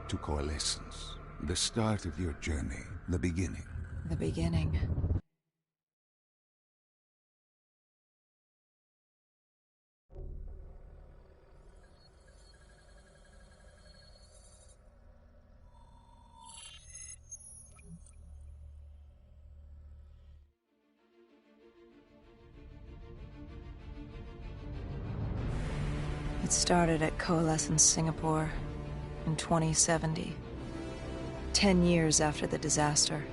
to coalescence. The start of your journey, the beginning. The beginning. It started at Coalescence Singapore in 2070, 10 years after the disaster,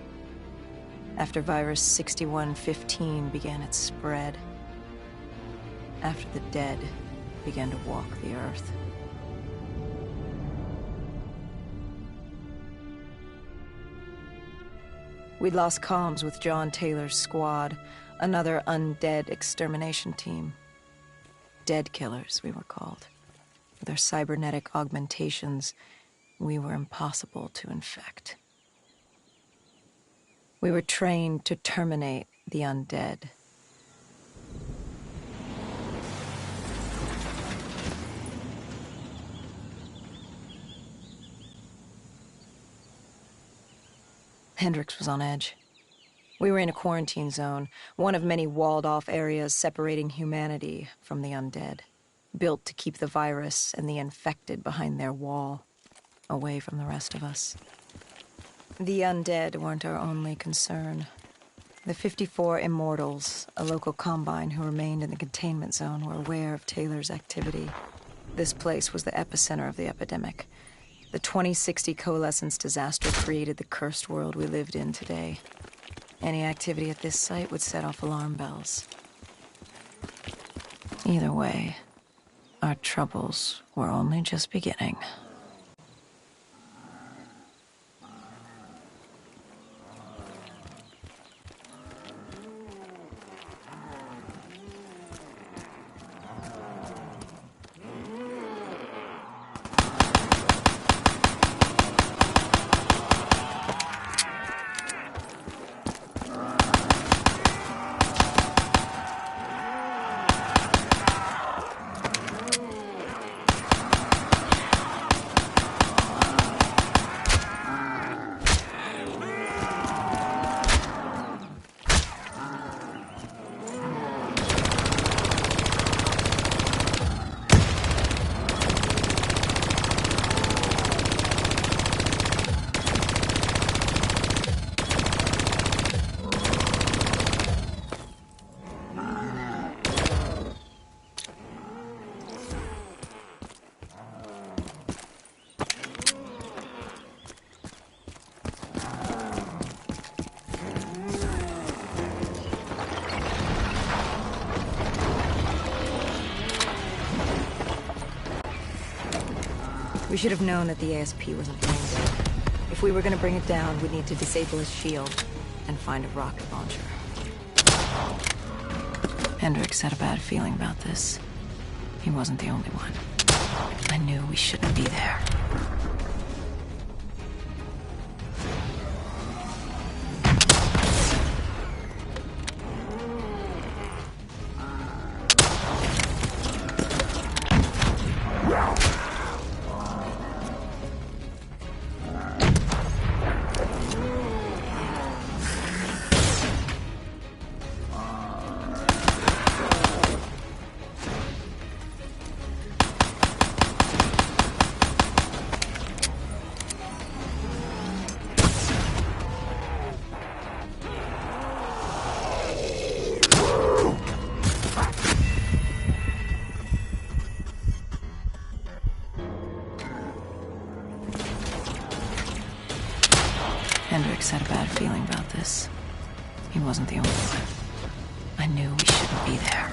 after virus 6115 began its spread, after the dead began to walk the earth. We'd lost comms with John Taylor's squad, another undead extermination team. Dead killers, we were called. With our cybernetic augmentations, we were impossible to infect. We were trained to terminate the undead. Hendricks was on edge. We were in a quarantine zone, one of many walled-off areas separating humanity from the undead, built to keep the virus and the infected behind their wall, away from the rest of us. The undead weren't our only concern. The 54 Immortals, a local combine who remained in the containment zone, were aware of Taylor's activity. This place was the epicenter of the epidemic. The 2060 Coalescence disaster created the cursed world we lived in today. Any activity at this site would set off alarm bells. Either way, our troubles were only just beginning. We should have known that the ASP wasn't brain dead. If we were going to bring it down, we'd need to disable his shield and find a rocket launcher. Hendricks had a bad feeling about this. He wasn't the only one. I knew we shouldn't be there. Hendricks had a bad feeling about this. He wasn't the only one. I knew we shouldn't be there.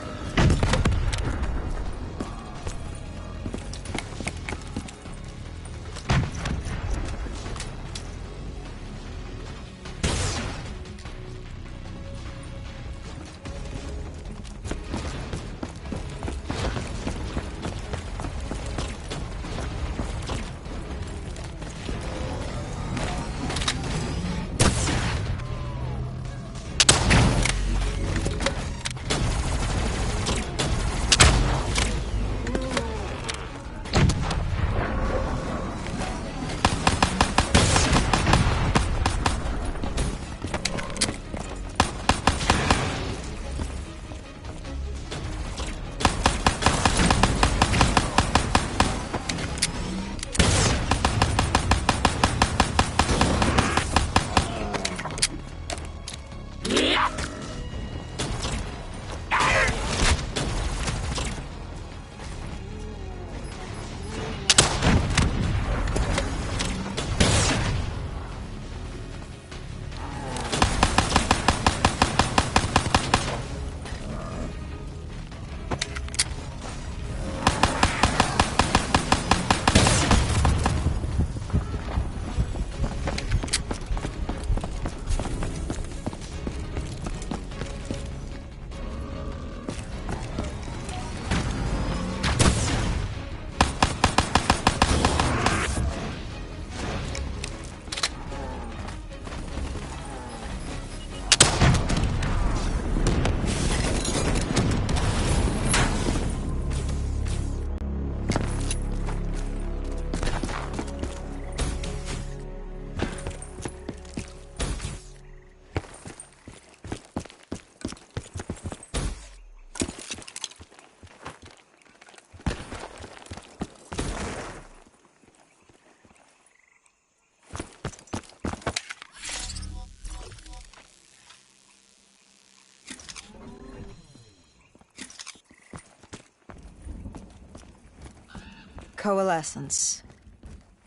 Coalescence.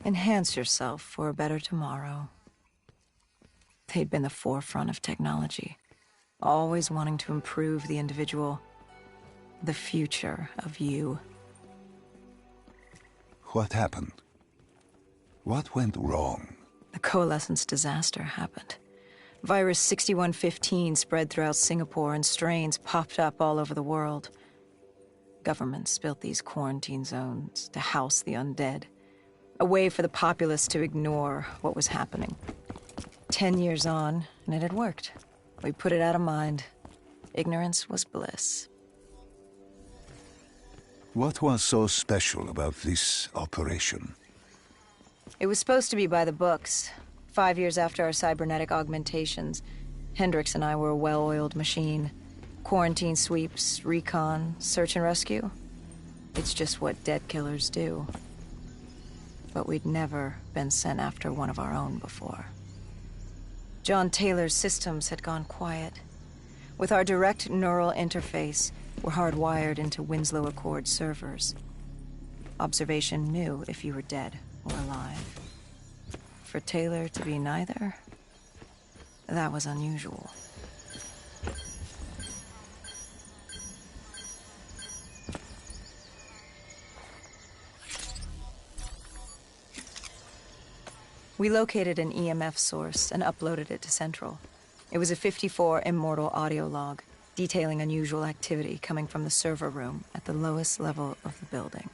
Enhance yourself for a better tomorrow. They'd been the forefront of technology, always wanting to improve the individual, the future of you. What happened? What went wrong? The Coalescence disaster happened. Virus 6115 spread throughout Singapore and strains popped up all over the world. Governments built these quarantine zones to house the undead, a way for the populace to ignore what was happening. 10 years on, and it had worked. We put it out of mind. Ignorance was bliss. What was so special about this operation? It was supposed to be by the books. 5 years after our cybernetic augmentations, Hendricks and I were a well-oiled machine. Quarantine sweeps, recon, search and rescue. It's just what dead killers do. But we'd never been sent after one of our own before. John Taylor's systems had gone quiet. With our direct neural interface, we're hardwired into Winslow Accord servers. Observation knew if you were dead or alive. For Taylor to be neither, that was unusual. We located an EMF source and uploaded it to Central. It was a 54 immortal audio log, detailing unusual activity coming from the server room at the lowest level of the building.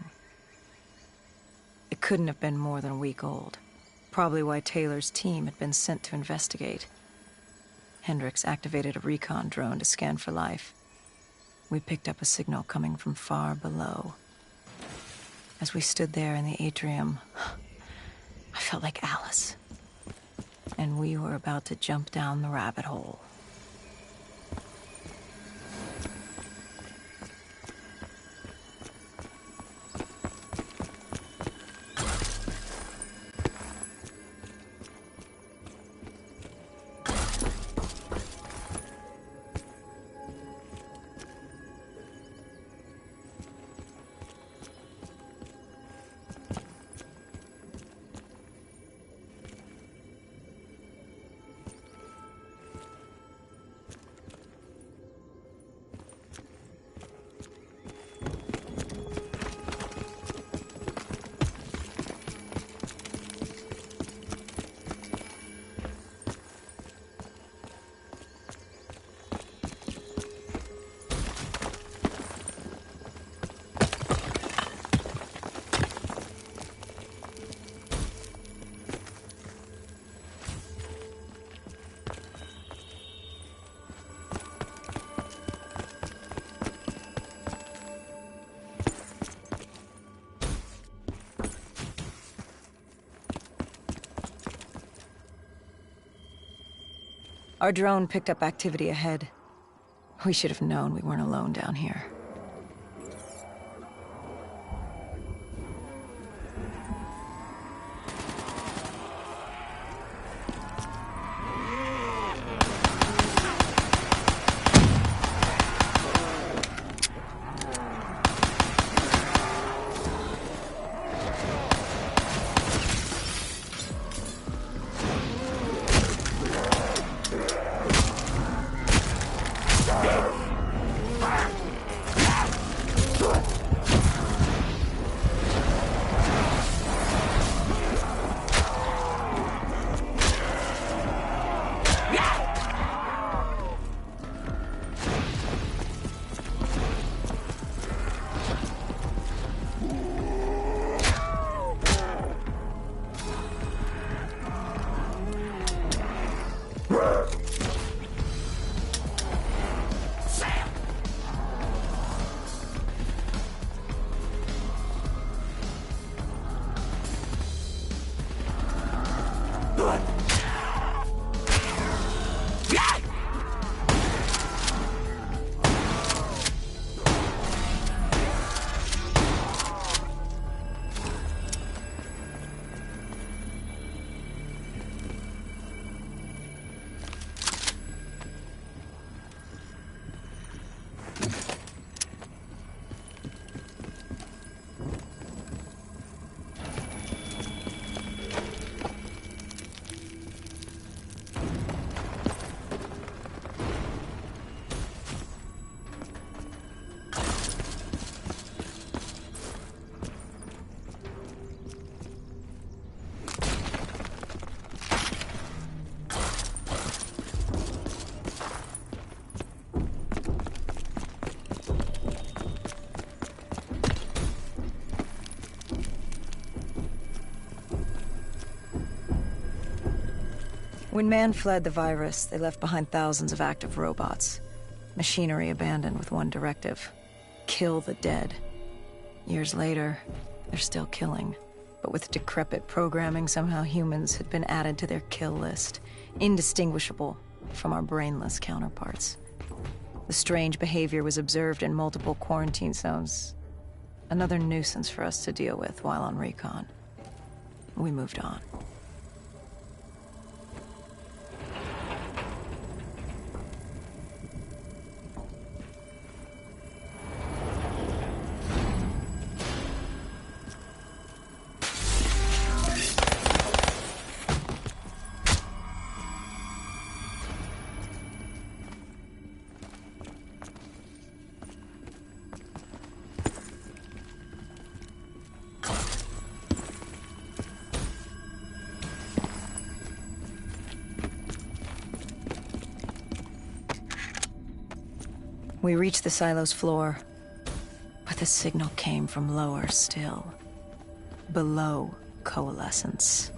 It couldn't have been more than a week old, probably why Taylor's team had been sent to investigate. Hendricks activated a recon drone to scan for life. We picked up a signal coming from far below. As we stood there in the atrium, I felt like Alice. And we were about to jump down the rabbit hole. Our drone picked up activity ahead. We should have known we weren't alone down here. When man fled the virus, they left behind thousands of active robots. Machinery abandoned with one directive: kill the dead. Years later, they're still killing. But with decrepit programming, somehow humans had been added to their kill list, indistinguishable from our brainless counterparts. The strange behavior was observed in multiple quarantine zones. Another nuisance for us to deal with while on recon. We moved on. We reached the silo's floor, but the signal came from lower still, below coalescence.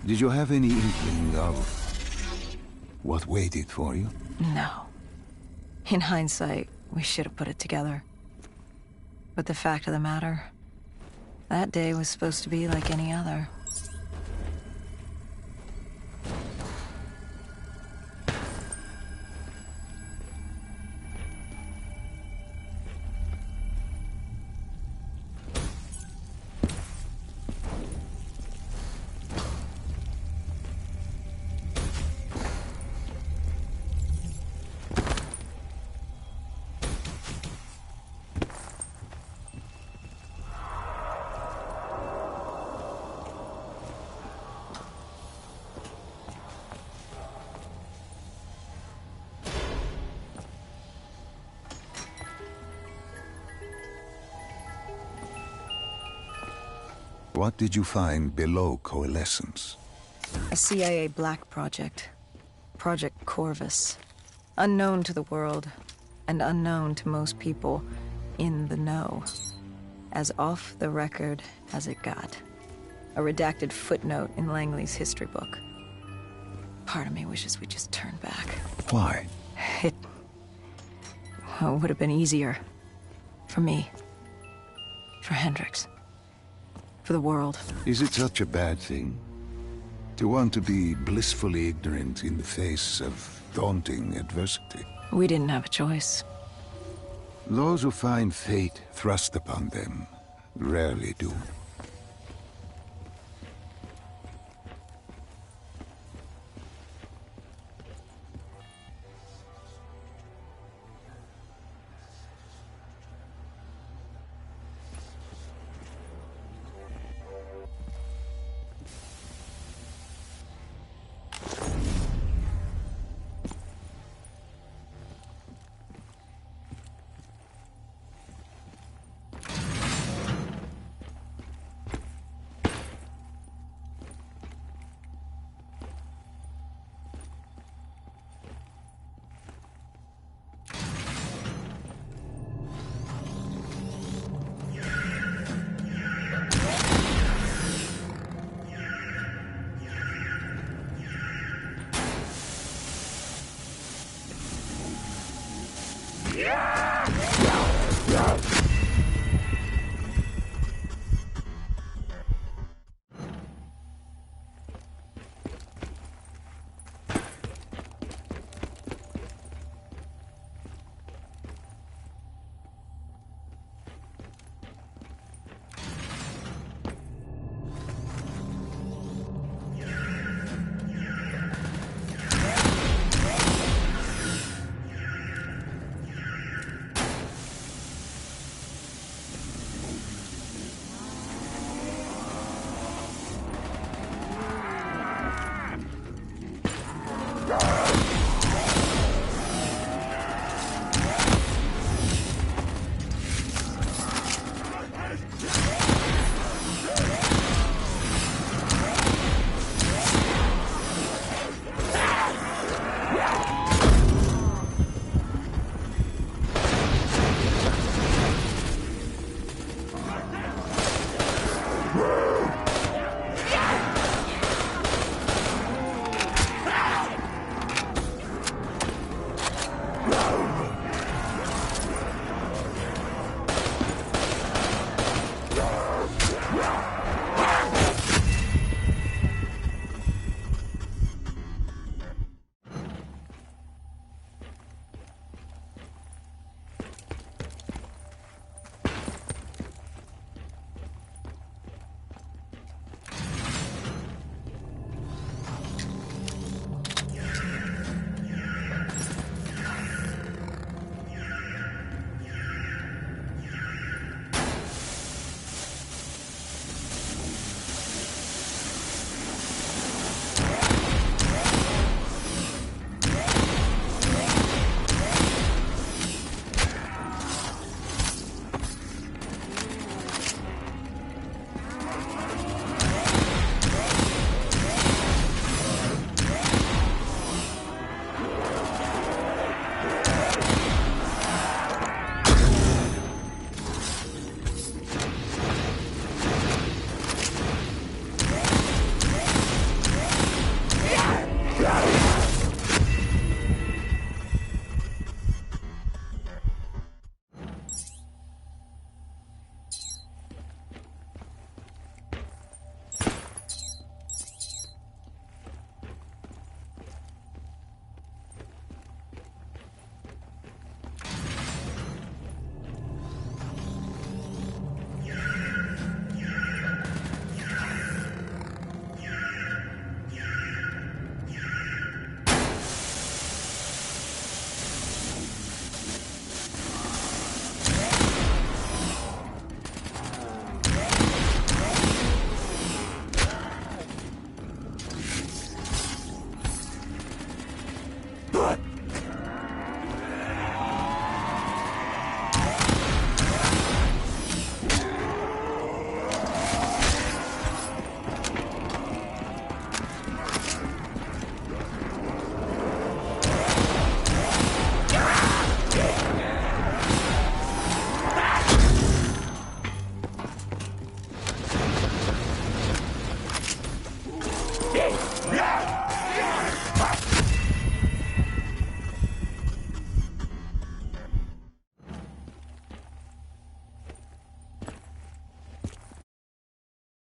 Did you have any inkling of what waited for you? No. In hindsight, we should have put it together. But the fact of the matter, that day was supposed to be like any other. What did you find below Coalescence? A CIA black project. Project Corvus. Unknown to the world, and unknown to most people in the know. As off the record as it got. A redacted footnote in Langley's history book. Part of me wishes we just turned back. Why? It would have been easier. For me. For Hendricks. For the world. Is it such a bad thing? To want to be blissfully ignorant in the face of daunting adversity? We didn't have a choice. Those who find fate thrust upon them rarely do. Yeah!